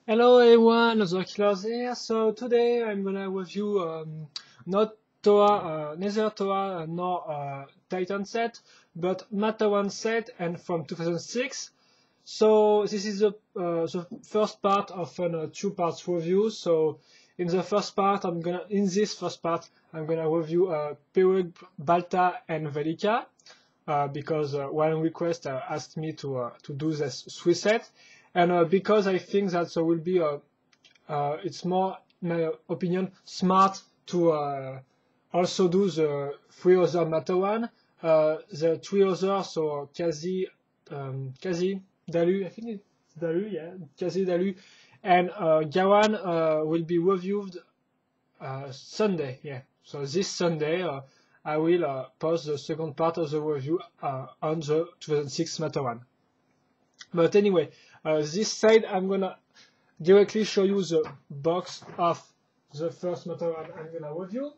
Hello everyone, the Killers here. So today I'm gonna review not Toa, neither Toa nor Titan set, but Matawan set and from 2006. So this is the first part of a two-part review. So in this first part I'm gonna review Peewee, Balta, and Velika. Because one request asked me to do this three set, and because I think that there will be it's more, in my opinion, smart to also do the three other Matawan, the three others, so Kazi, Dalu, I think it's Dalu, yeah, Kazi, Dalu, and Gawan will be reviewed Sunday, yeah. So this Sunday, I will post the second part of the review on the 2006 Matawan. But anyway, this side I'm gonna directly show you the box of the first Matawan I'm gonna review.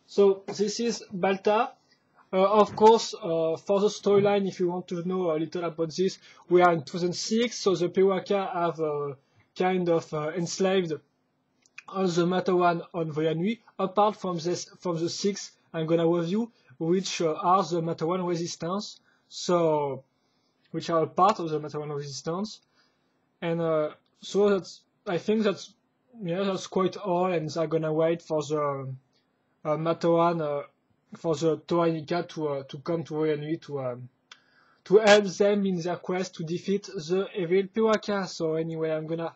So this is Balta. Of course, for the storyline, if you want to know a little about this, we are in 2006, so the Pewaka have kind of enslaved all the Matawan on Voya Nui, apart from the six I'm gonna review, which are the Matawan resistance, so which are a part of the Matawan resistance, and so that's, I think that's, yeah, that's quite all, and they're gonna wait for the Matawan, for the Toa Inika to come to Voya Nui to help them in their quest to defeat the evil Pewaka. So anyway, I'm gonna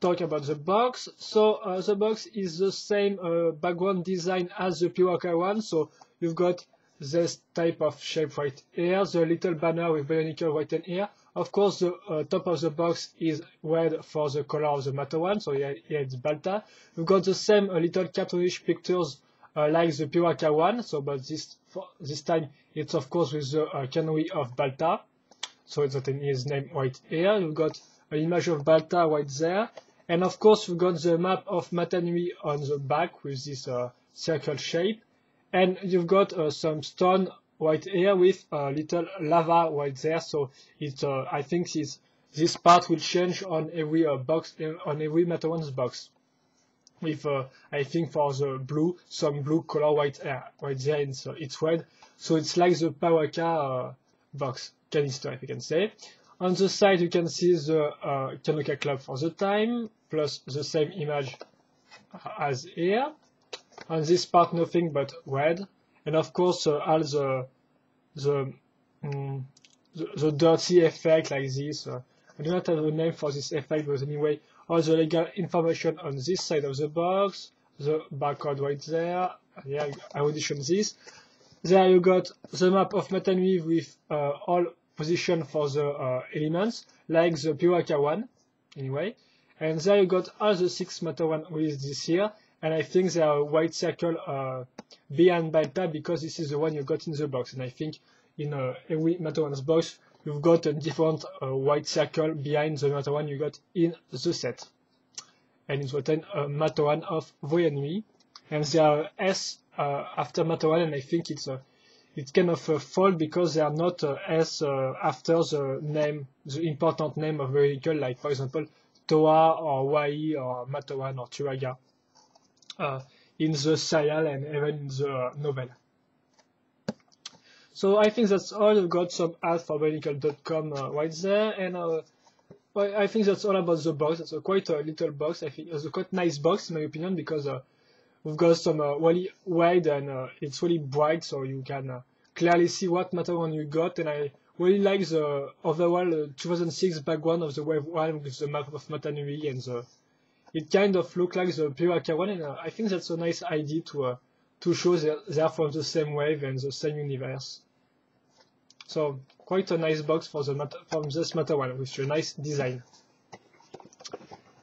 talk about the box. So the box is the same background design as the Pewaka one. So you've got this type of shape right here, the little banner with Bionicle written here. Of course, the top of the box is red for the color of the Matawan, so yeah, it's Balta. We've got the same little cartoonish pictures like the Pewaka one, so but this time it's of course with the canary of Balta, so it's written his name right here. You've got an image of Balta right there, and of course we've got the map of Matanui on the back with this circle shape, and you've got some stone right here with a little lava right there. So it's I think this part will change on every box, on every Matawan's box. With I think for the blue, some blue color right there, and so it's red. So it's like the Pewaka box canister, if you can say. On the side, you can see the Kanoka Club for the time, plus the same image as here. On this part, nothing but red, and of course all the dirty effect like this. I do not have a name for this effect, but anyway, all the legal information on this side of the box, the barcode right there. Yeah, I already shown this. There you got the map of Matanui with all position for the elements, like the Pewaka one, anyway. And there you got all the six Matawan with this here, and I think there are a white circle behind Balta because this is the one you got in the box. And I think in every Matawan's box, you've got a different white circle behind the Matawan you got in the set. And it's written Matawan of Voya Nui. And there are S after Matawan, and I think it's kind of a fault because they are not S after the name, the important name of the vehicle, like for example Toa or Wai or Matawan or Turaga in the serial and even in the novel. So I think that's all. I've got some ads for Bionicle.com right there, and I think that's all about the box. It's quite a little box. I think it's a quite nice box in my opinion because we've got some really wide and it's really bright, so you can clearly see what Matawan you got. And I really like the overall 2006 background of the wave one with the map of Matanui, and it kind of looks like the Pewaka one, and I think that's a nice idea to show they are from the same wave and the same universe. So quite a nice box for from this Matawan with a nice design.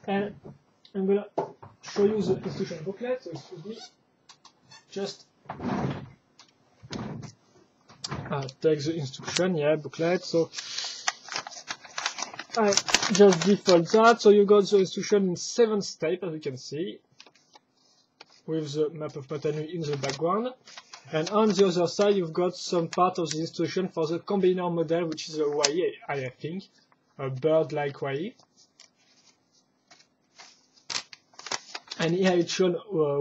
And I'm gonna show you the instruction booklet. So excuse me. Just take the instruction, yeah, booklet. So I just default that. So you got the instruction in 7 steps, as you can see, with the map of Matanui in the background. And on the other side, you've got some part of the instruction for the combiner model, which is a Wai, I think, a bird like Wai. and here it's shown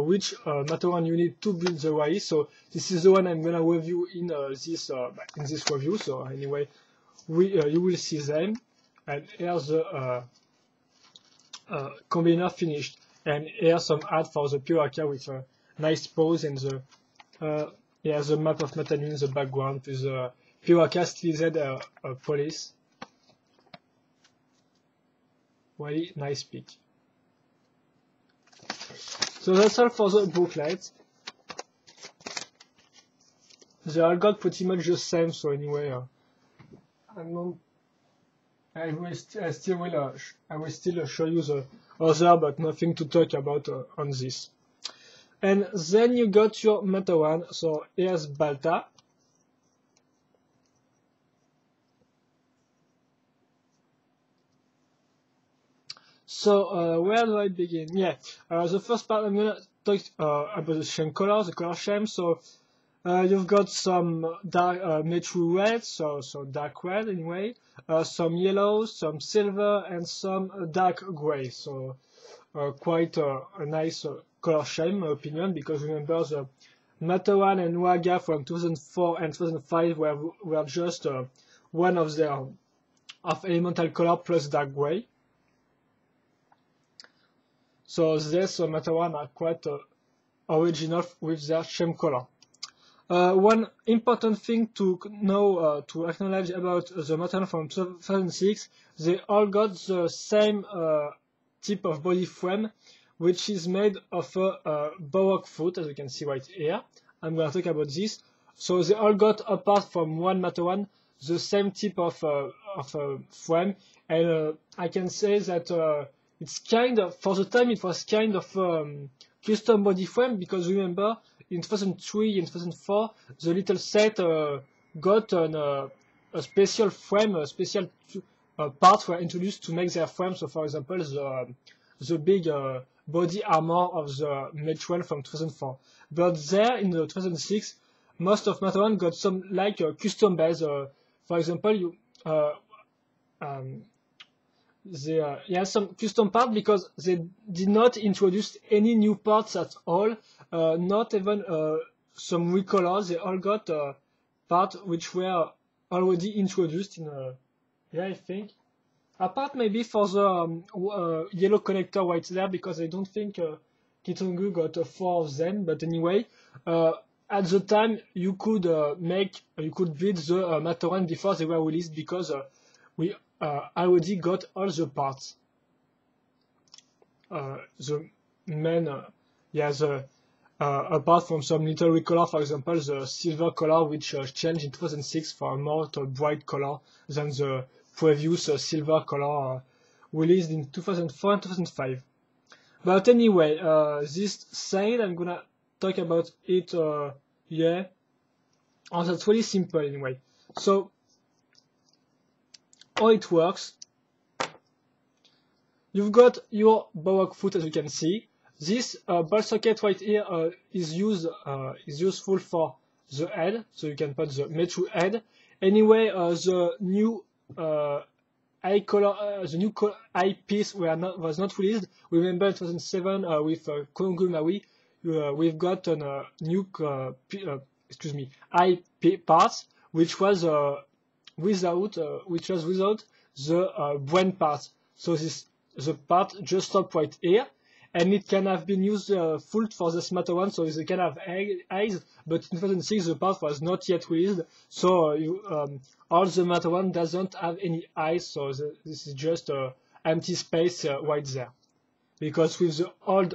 which Matterhorn you need to build the YE. So this is the one I'm gonna review in this review. So anyway, you will see them, and here's the combiner finished, and here's some ad for the Piraka with a nice pose and the the map of Matanu in the background with the Piraka stylized police. Really nice pic. So that's all for the booklet. They all got pretty much the same, so anyway, I will still show you the other, but nothing to talk about on this. And then you got your Matterhorn. So here's Balta. So where do I begin? Yeah, the first part I'm gonna talk about the shame color, the color scheme. So you've got some dark metro red, so dark red anyway, some yellow, some silver, and some dark gray. So quite a nice color scheme, in my opinion, because remember the Matterhorn and Waga from 2004 and 2005 were just one of their elemental color plus dark gray. So this Matterhorn are quite original with their shame color. One important thing to know, to acknowledge about the Matterhorn from 2006, they all got the same type of body frame, which is made of a Baroque foot, as you can see right here. I'm going to talk about this. So they all got, apart from one Matterhorn, the same type of frame, and I can say that it's kind of, for the time, it was kind of custom body frame, because remember, in 2003 and 2004, the little set got a special frame, a special parts were introduced to make their frame. So, for example, the big body armor of the Matterhorn from 2004. But there, in the 2006, most of Matterhorn got some like custom base. For example, they some custom parts because they did not introduce any new parts at all, not even some recolors. They all got parts which were already introduced in I think. Apart maybe for the yellow connector right there, because I don't think Kitongu got 4 of them, but anyway, at the time you could build the Matterhorn before they were released, because we already got all the parts. The main, apart from some little recolor, for example, the silver color, which changed in 2006 for a more bright color than the previous silver color released in 2004 and 2005. But anyway, this said, I'm gonna talk about it here. Oh, that's really simple anyway. So, how it works. You've got your Baroque foot, as you can see. This ball socket right here is useful for the head, so you can put the metro head. Anyway, the new eye piece was not released. Remember, in 2007 with Kongu Maui, we've got a new eye parts, which was without the brain part. So the part just stopped right here, and it can have been used full for this Matterhorn, so they can have eyes, but in 2006 the part was not yet released, so all the Matterhorn doesn't have any eyes, so this is just empty space right there. Because with the old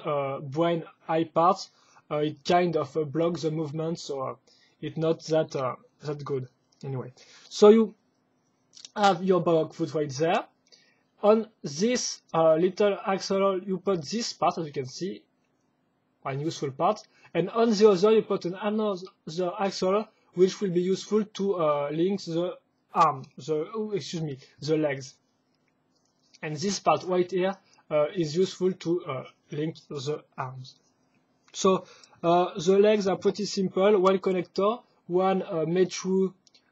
brain eye parts, it kind of blocks the movement, so it's not that good. Anyway, so you have your Baroque foot right there. On this little axle, you put this part, as you can see, one useful part, and on the other you put another axle, which will be useful to link the the legs. And this part right here is useful to link the arms. So the legs are pretty simple. One connector, one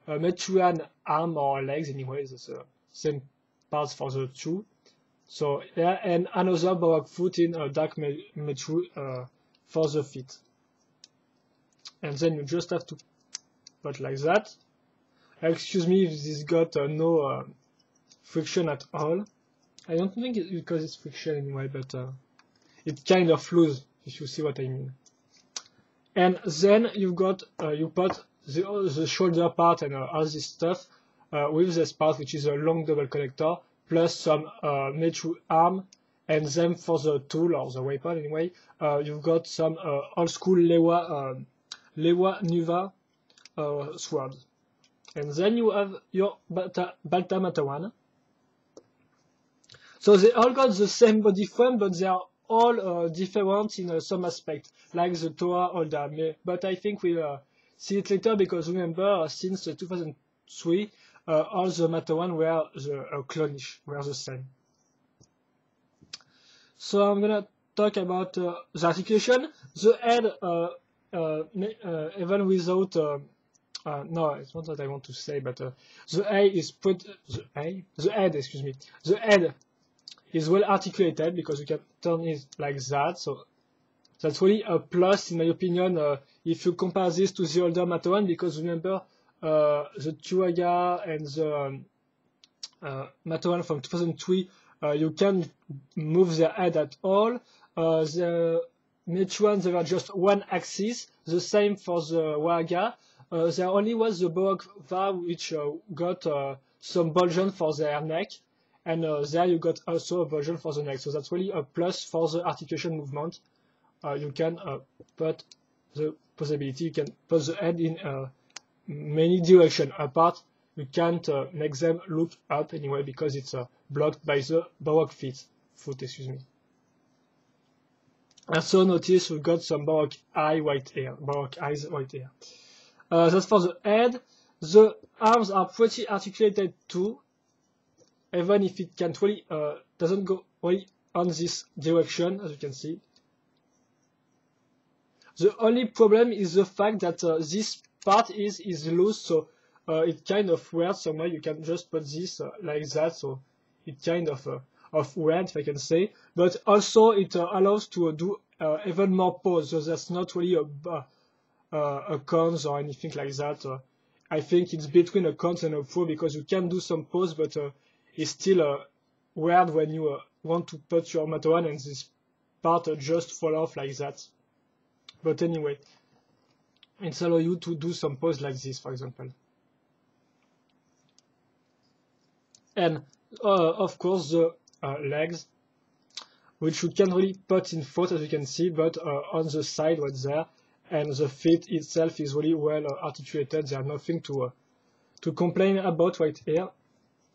Matterhorn arm or legs. Anyway, it's the same parts for the two. So yeah, and another baroque foot in dark metru for the feet. And then you just have to put like that. Excuse me if this got no friction at all. I don't think it's because it's friction anyway, but it kind of loose, if you see what I mean. And then you've got, you put the shoulder part and all this stuff with this part, which is a long double connector, plus some metru arm, and then for the tool or the weapon anyway, you've got some old school Lewa Nuva sword. And then you have your Balta Matawan. So they all got the same body frame, but they are all different in some aspect, like the Toa Olda. But I think we'll see it later because remember, since 2003, all the Matawan were the clonish, were the same. So I'm gonna talk about the articulation. The head, even without no, it's not what I want to say, but the head is excuse me, the head is well articulated because you can turn it like that. So that's really a plus in my opinion if you compare this to the older Matawan, because remember the Tuaga and the Matawan from 2003, you can't move their head at all. The Mechuan, they were just one axis. The same for the Waga. There only was the Baroque Va which got some bulging for their neck, and there you got also a bulging for the neck. So that's really a plus for the articulation movement. You can put the possibility, you can put the head in many directions apart. You can't make them look up anyway because it's blocked by the Baroque foot, excuse me. Also notice we've got some Baroque eyes, white hair. That's for the head. The arms are pretty articulated too, even if it can't really doesn't go really on this direction, as you can see. The only problem is the fact that this part is loose, so it kind of weird somewhere. You can just put this like that, so it kind of weird, if I can say. But also it allows to do even more pose, so that's not really a cons or anything like that. I think it's between a cons and a pro because you can do some pose, but it's still weird when you want to put your Matawan and this part just fall off like that. But anyway, it's allow you to do some pose like this, for example. And of course the legs, which you can really put in front, as you can see, but on the side right there. And the feet itself is really well articulated. There's nothing to complain about right here.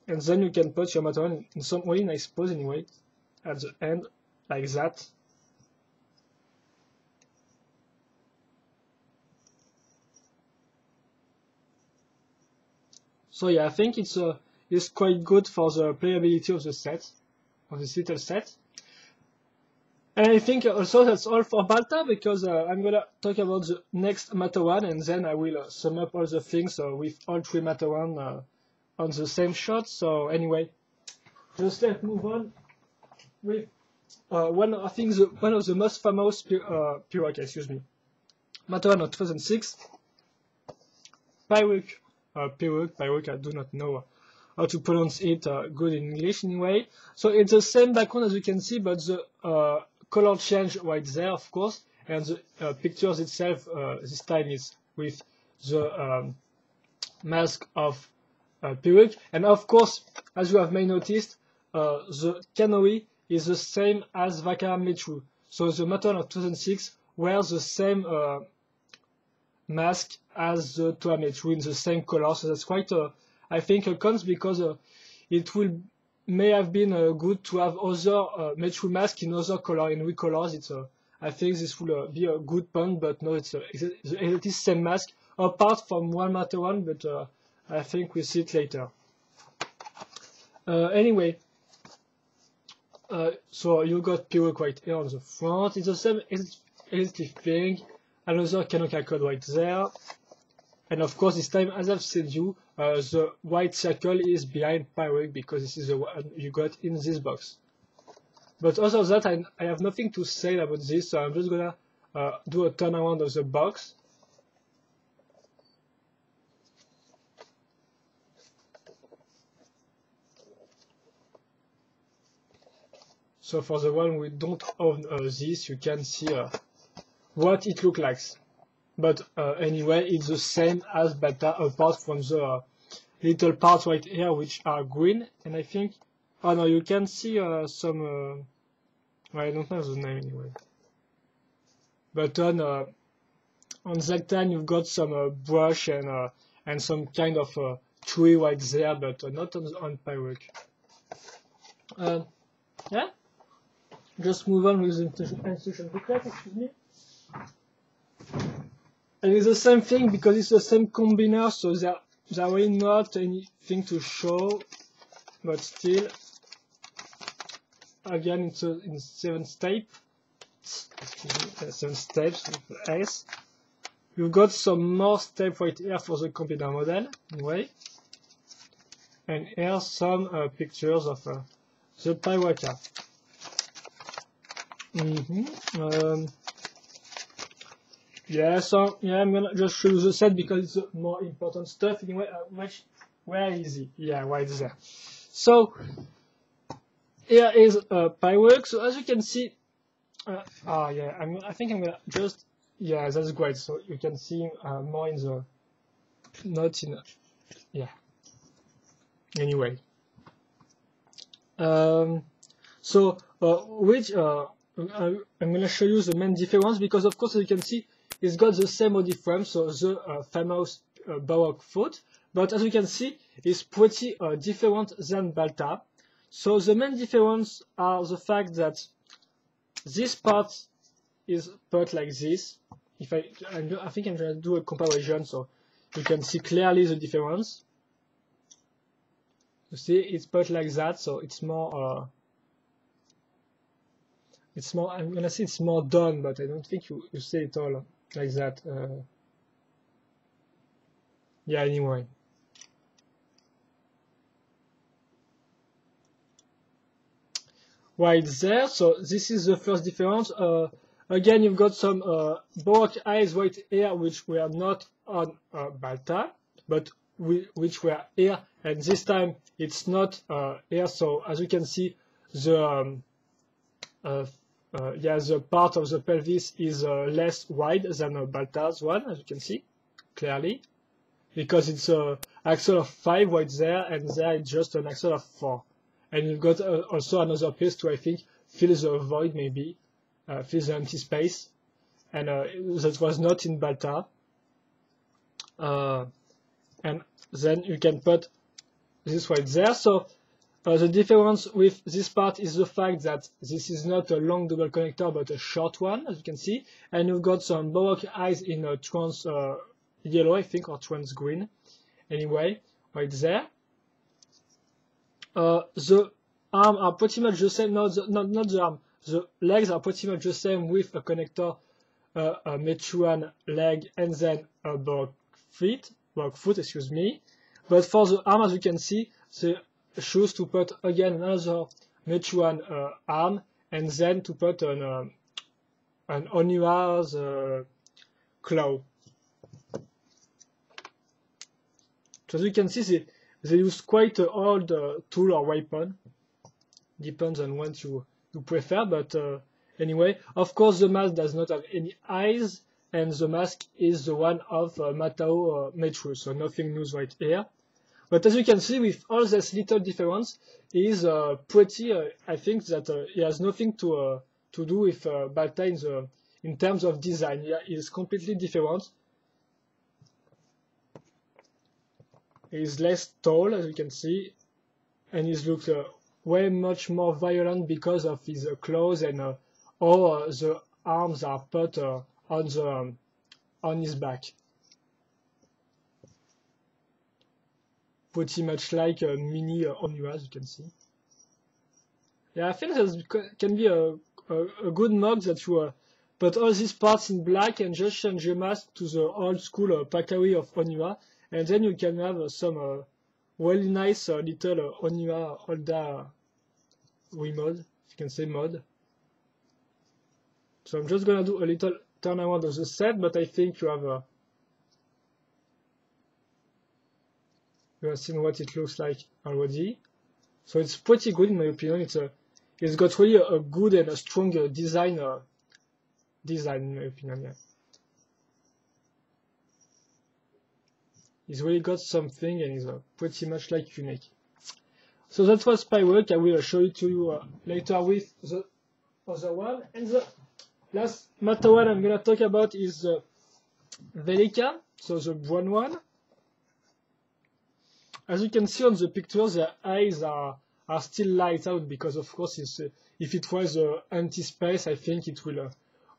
And then you can put your Matawan in some really nice pose anyway, at the end, like that. So yeah, I think it's quite good for the playability of the set, of this little set. And I think also that's all for Balta, because I'm gonna talk about the next Matawan, and then I will sum up all the things with all three Matawan on the same shot. So anyway, just let's move on with one of the most famous Pyrock, excuse me, Matawan of 2006, Pyrock, I do not know how to pronounce it good in English anyway. So it's the same background as you can see, but the color change right there, of course, and the pictures itself this time is with the mask of Pyrock. And of course, as you have may noticed, the canopy is the same as Vakara Metru. So the Matawan of 2006 wears the same mask as the Toa Metru in the same color. So that's quite, I think, a cons, because it may have been good to have other Metru mask in other color, in colors. It's I think this will be a good point, but no, it is same mask apart from one Matawan, but I think we'll see it later. Anyway, so you got Pyrock right here on the front. It's the same elastic thing. Another Kanoka code right there. And of course, this time, as I've said you, the white circle is behind Pyrock because this is the one you got in this box. But other than that, I have nothing to say about this, so I'm just gonna do a turnaround of the box. So for the one we don't own this, you can see what it looks like. But anyway, it's the same as Balta, apart from the little parts right here which are green. And I think, oh no, you can see some, I don't know the name anyway. But on Zlatan you've got some brush and some kind of tree right there, but not on Pyrox. Yeah. Just move on with the instruction booklet, excuse me. And it's the same thing because it's the same combiner, so there really not anything to show, but still, again, it's in 7 steps. Excuse me, 7 steps with S. You've got some more steps right here for the combiner model, anyway. And here some pictures of the Pyrox. Yeah, so yeah, I'm gonna just show you the set because it's the more important stuff. Anyway, where is it? Yeah, right there. So here is Pyrox. So as you can see, yeah, I think I'm gonna just, yeah, that's great. So you can see more in the, not in, yeah. Anyway, so I'm gonna show you the main difference because of course as you can see it's got the same body frame, so the famous Baroque foot, but as you can see it's pretty different than Balta. So the main difference are the fact that this part is put like this. If I think I'm gonna do a comparison so you can see clearly the difference. You see it's put like that, so it's more I'm gonna say it's more done, but I don't think you see it all like that. Yeah, anyway. Right there, so this is the first difference. Again, you've got some Baroque eyes right here, which were not on Balta, but which were here, and this time it's not here. So as you can see, the the part of the pelvis is less wide than Balta's one, as you can see clearly, because it's an axle of 5 right there, and there it's just an axle of 4. And you've got also another piece to, I think, fill the void, maybe, fill the empty space, and that was not in Balta. And then you can put this right there. So the difference with this part is the fact that this is not a long double connector, but a short one, as you can see. And you've got some Baroque eyes in a trans yellow, I think, or trans green. Anyway, right there. The arms are pretty much the same. Not the arm. The legs are pretty much the same with a connector, a Meituan leg, and then a Baroque foot, excuse me. But for the arm, as you can see, they choose to put again another Meituan arm, and then to put an Onua's claw. So as you can see, they use quite an old tool or weapon. Depends on what you prefer, but anyway, of course the mask does not have any eyes, and the mask is the one of Matao Meitu, so nothing new right here. But as you can see, with all this little difference, he is pretty. I think that he has nothing to do with Balta in terms of design. Yeah, he is completely different. He is less tall, as you can see, and he looks way much more violent because of his claws and all the arms are put on his back. Pretty much like a mini Onua, as you can see. Yeah, I think that can be a good mod that you put all these parts in black and just change the mask to the old school Pakawi of Onua, and then you can have some really nice little Onua Holda remode. you can say mod. So I'm just gonna do a little turn around of the set, but I think you have seen what it looks like already. So it's pretty good in my opinion. It's got really a good and a strong design in my opinion. Yeah. It's really got something and is pretty much like unique. So that was Spywork. I will show it to you later with the other one. And the last matter one I'm gonna talk about is Velica, so the brown one. As you can see on the pictures, their eyes are still light out because, of course, if it was empty space, I think it will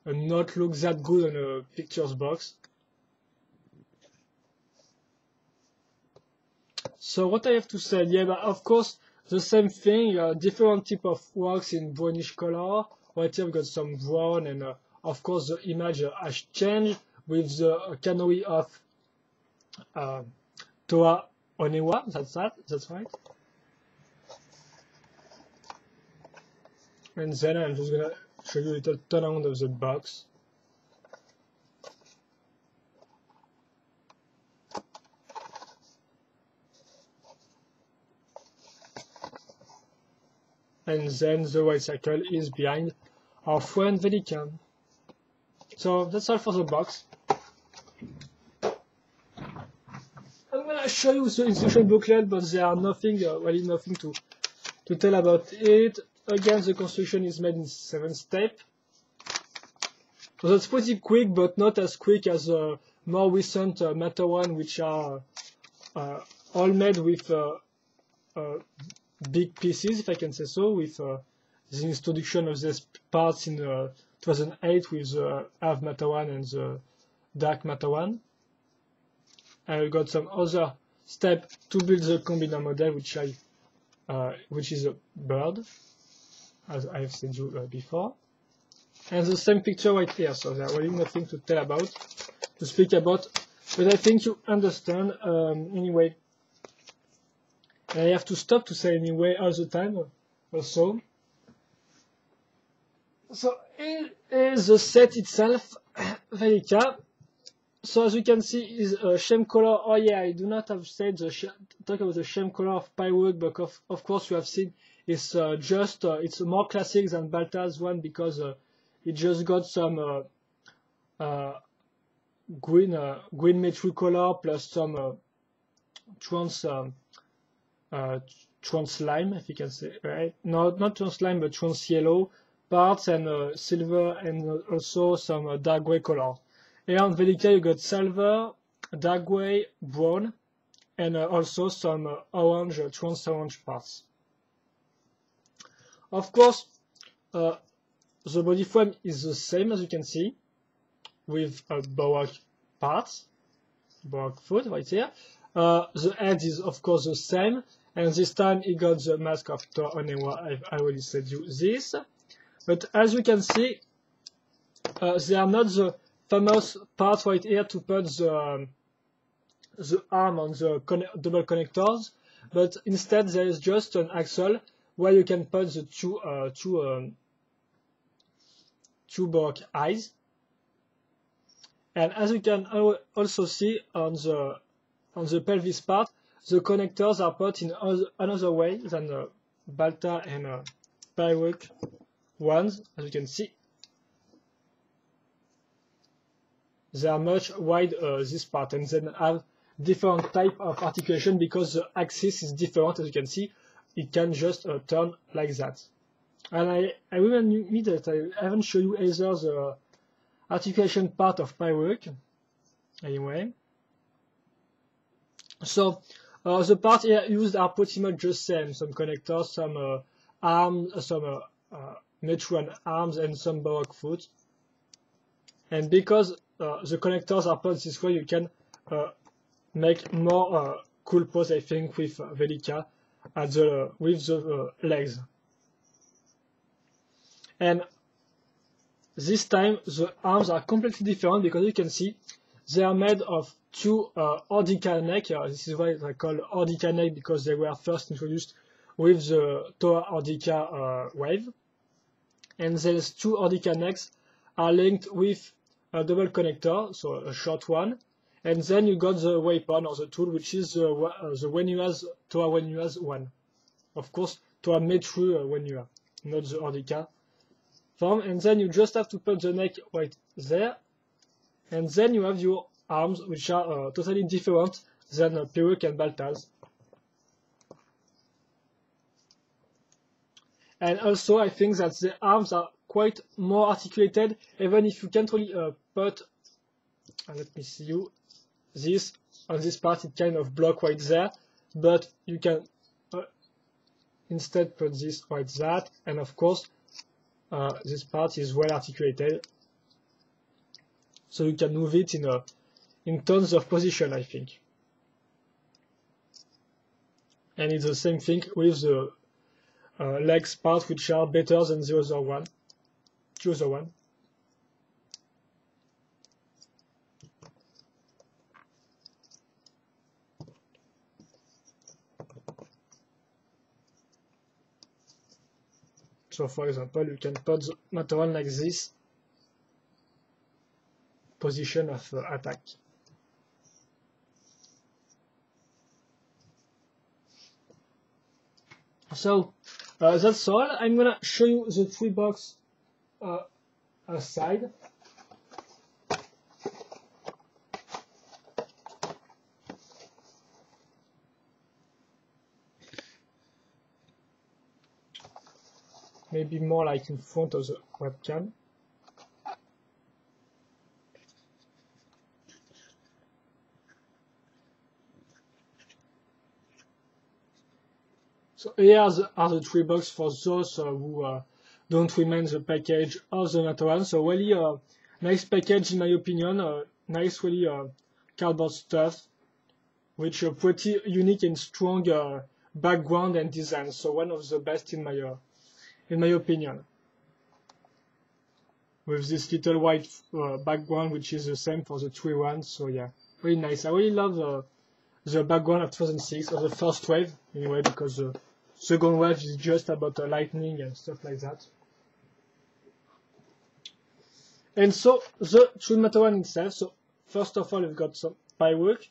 not look that good on a pictures box. So what I have to say, yeah, but of course, the same thing, different type of works in brownish color. Right here we've got some brown, and of course the image has changed with the canoe of Toa Onewa. That's right. And then I'm just gonna show you a little turnaround of the box. And then the white circle is behind our friend Velica. So that's all for the box. I'm gonna show you the instruction booklet, but there are really nothing to tell about it. Again, the construction is made in 7 steps. So that's pretty quick, but not as quick as more recent Matter one, which are all made with big pieces, if I can say so, with the introduction of these parts in 2008 with the Half Matter one and the Dark Matter one. I got some other step to build the Combiner model, which is a bird, as I have said you before. And the same picture right here, so there's really nothing to speak about, but I think you understand anyway. And I have to stop to say anyway all the time also. So here is the set itself, Velica. So as you can see, is a shame color. Oh yeah, I do not have said talk about the shame color of Spywork, but of course you have seen it's it's more classic than Balta's one because it just got some green metal color plus some trans lime, if you can say, right? No, not trans lime, but trans yellow parts and silver and also some dark gray color. Here on Velica you got silver, dark gray, brown, and also some orange, trans orange parts. Of course, the body frame is the same as you can see, with Baroque parts, Baroque foot right here. The head is of course the same, and this time he got the mask of Toa Onewa. I already said you this. But as you can see, they are not the famous parts right here to put the arm on the double connectors, but instead there is just an axle where you can put the two Baroque eyes. And as you can also see on the pelvis part, the connectors are put in another way than the Balta and Spywork ones. As you can see, they are much wide this part, and then have different type of articulation because the axis is different. As you can see, it can just turn like that. And I will admit that I haven't shown you either the articulation part of Spywork. Anyway, so the parts here used are pretty much just same. Some connectors, some arms, some Metron arms, and some Baroque foot. And because the connectors are put this way, you can make more cool pose, I think, with Velica with the legs. And this time the arms are completely different because you can see they are made of two Ordica neck. This is why they call Ordica neck, because they were first introduced with the Toa Ordica wave. and these two Ordica necks are linked with a double connector, so a short one, and then you got the weapon or the tool, which is the Wenyua's Toa Wenyua's one. Of course, Toa made through Wenyua, not the Ordica form, and then you just have to put the neck right there, and then you have your arms, which are totally different than Peruke and Balta's. And also, I think that the arms are quite more articulated, even if you can't really put, let me see you, this on this part, it kind of block right there, but you can instead put this right that, and of course, this part is well articulated, so you can move it in tons of position, I think. And it's the same thing with the legs part, which are better than the other one. So, for example, you can put the Matoran like this, position of attack. So that's all. I'm gonna show you the three box aside. Maybe more like in front of the webcam. So here are the three boxes for those who don't remember the package of the Matoran. So really nice package in my opinion, nice really cardboard stuff, which are pretty unique and strong background and design. So one of the best in my opinion. With this little white background, which is the same for the three ones. So yeah, really nice. I really love the background of 2006, or the first wave anyway, because the second wave is just about lightning and stuff like that. And so the True Matoran itself. So first of all, we've got some pipework,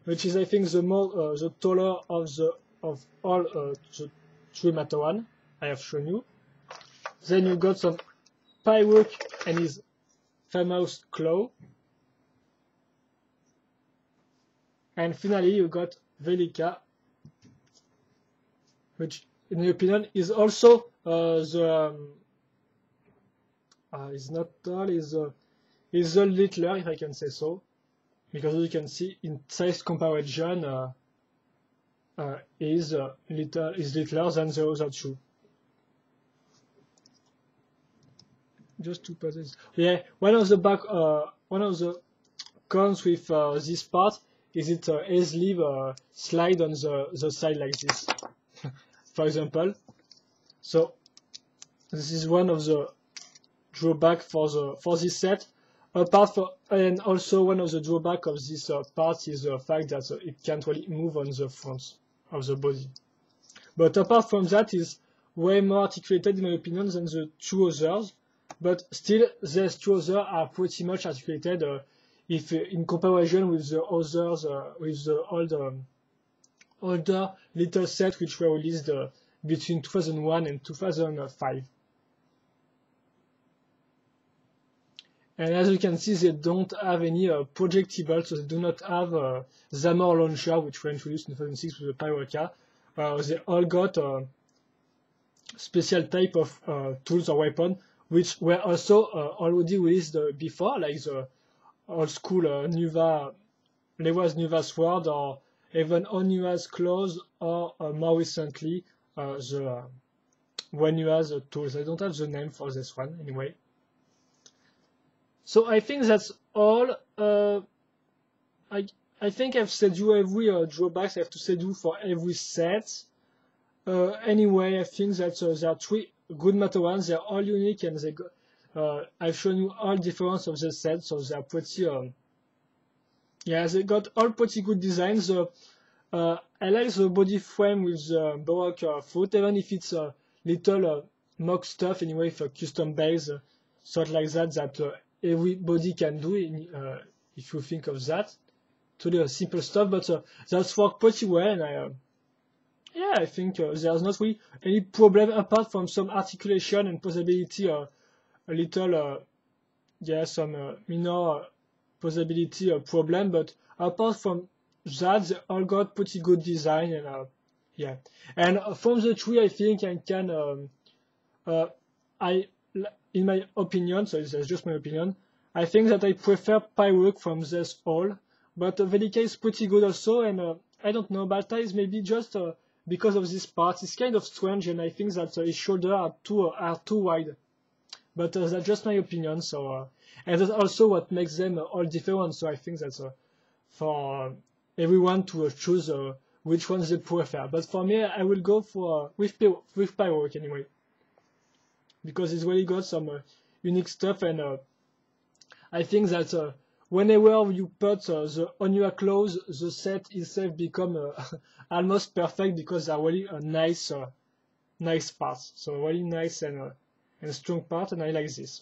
which is I think the more the taller of all the True Matoran I have shown you. Then you got some pipework and his famous claw. And finally, you got Velika, which, in my opinion, is also is not tall, is the littler, if I can say so, because you can see in size comparison is littler than the other two. Just to put this, yeah, one of the cons with this part is it easily slide on the side like this, for example. So this is one of the drawback for this set. And also one of the drawback of this part is the fact that it can't really move on the front of the body. But apart from that, is way more articulated in my opinion than the two others. But still, these two others are pretty much articulated if in comparison with the others, with the older little set which were released between 2001 and 2005. And as you can see, they don't have any projectile, so they do not have Zamor launcher, which were introduced in 2006 with the Pyroka. They all got special type of tools or weapon, which were also already released before, like the old school Lewa's Nuva sword, or even Onua's claws, or more recently the Wenyua's tools. I don't have the name for this one anyway. So I think that's all. I think I've said you every drawbacks I have to say you for every set. Anyway, I think that there are three good Matorans. They're all unique, and I've shown you all difference of the set, so they're pretty. Yeah, they got all pretty good designs. I like the body frame with the Baroque foot, even if it's a little mock stuff anyway for custom base, sort like that everybody can do if you think of that. Totally simple stuff, but that's worked pretty well, and yeah, I think there's not really any problem apart from some articulation and possibility, a little, yeah, some minor possibility problem, but apart from that, they all got pretty good design, and yeah. And from the tree, I think I can, in my opinion, so it's just my opinion, I think that I prefer Pyrook from this all, but Velika is pretty good also, and I don't know, Balta is maybe just because of this part. It's kind of strange, and I think that his shoulders are too wide. But that's just my opinion. So, and that's also what makes them all different. So I think that's for everyone to choose which ones they prefer. But for me, I will go for with Pyrook anyway, because it's really got some unique stuff, and I think that whenever you put the Onua clause, the set itself become almost perfect because they're really a nice parts. So really nice and strong part, and I like this.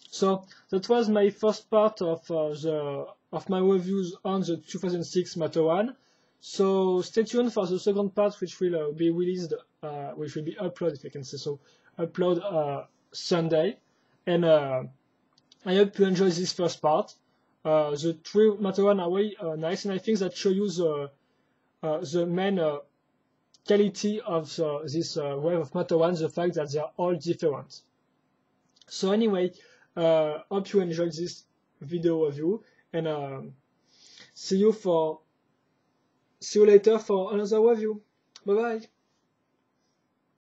So that was my first part of my reviews on the 2006 Matterhorn. So stay tuned for the second part, which will be released, which will be uploaded, if I can say so, upload Sunday. And I hope you enjoy this first part. The three Matterhorn are really nice, and I think that show you the main quality of this wave of Matterhorn, the fact that they are all different. So anyway, hope you enjoyed this video review, and see you later for another review. Bye bye.